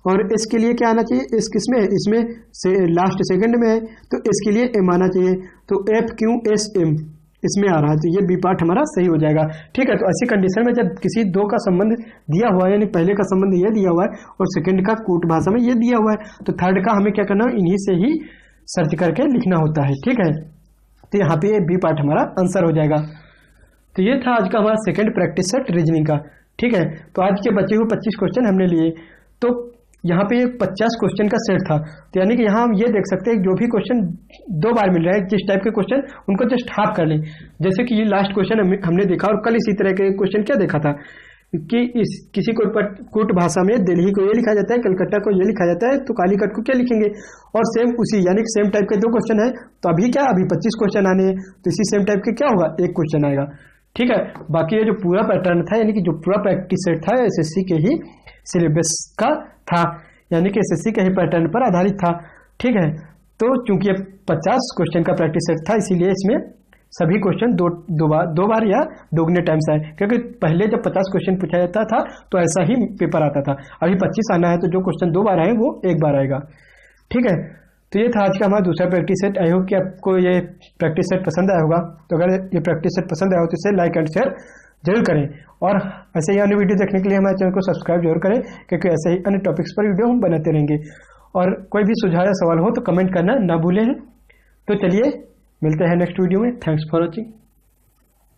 Speaker 1: और एस के लिए क्या आना चाहिए, एस किसमें है, इसमें से लास्ट सेकंड में है, तो एस के लिए एम आना चाहिए, तो एफ क्यू एस एम इसमें आ रहा है, तो ये बी पार्ट हमारा सही हो जाएगा। ठीक है, तो ऐसी कंडीशन में जब किसी 2 का संबंध दिया हुआ है, यानी पहले का संबंध ये दिया हुआ है और सेकंड का कूट भाषा में ये दिया हुआ है, तो थर्ड का हमें क्या करना है, इन्हीं से ही सर्च करके लिखना होता है। ठीक है, तो यहाँ पे बी पार्ट हमारा आंसर हो जाएगा। तो ये था आज का हमारा सेकंड प्रैक्टिस सेट रीजनिंग का। ठीक है, तो आज के बचे हुए 25 क्वेश्चन हमने लिए, तो यहाँ पे 50 क्वेश्चन का सेट था, तो यानी कि यहाँ हम ये देख सकते हैं जो भी क्वेश्चन 2 बार मिल रहा है, जिस टाइप के क्वेश्चन उनको जस्ट हाफ कर लें। जैसे कि ये लास्ट क्वेश्चन हमने देखा, और कल इसी तरह के क्वेश्चन क्या देखा था कि किसी कोट भाषा में दिल्ली को ये लिखा जाता है, कलकत्ता को ये लिखा जाता है, तो कालीकट को क्या लिखेंगे, और सेम उसी यानी कि सेम टाइप के 2 क्वेश्चन है। तो अभी 25 क्वेश्चन आने हैं, तो इसी सेम टाइप के क्या होगा, 1 क्वेश्चन आएगा। ठीक है, बाकी ये जो पूरा पैटर्न था, यानी कि जो पूरा प्रैक्टिस सेट था, एसएससी के ही सिलेबस का था, यानी कि एसएससी के ही पैटर्न पर आधारित था। ठीक है, तो चूंकि 50 क्वेश्चन का प्रैक्टिस सेट था, इसीलिए इसमें सभी क्वेश्चन दो बार या दोगुने टाइम्स आए, क्योंकि पहले जब 50 क्वेश्चन पूछा जाता था तो ऐसा ही पेपर आता था। अभी 25 आना है, तो जो क्वेश्चन 2 बार आए वो 1 बार आएगा। ठीक है, तो ये था आज का हमारा दूसरा प्रैक्टिस सेट। आई होप कि आपको ये प्रैक्टिस सेट पसंद आया होगा। तो अगर ये प्रैक्टिस सेट पसंद आया हो तो इसे लाइक एंड शेयर जरूर करें, और ऐसे ही अन्य वीडियो देखने के लिए हमारे चैनल को सब्सक्राइब जरूर करें, क्योंकि ऐसे ही अन्य टॉपिक्स पर वीडियो हम बनाते रहेंगे। और कोई भी सुझाव या सवाल हो तो कमेंट करना ना भूलें। तो चलिए मिलते हैं नेक्स्ट वीडियो में। Thanks for watching.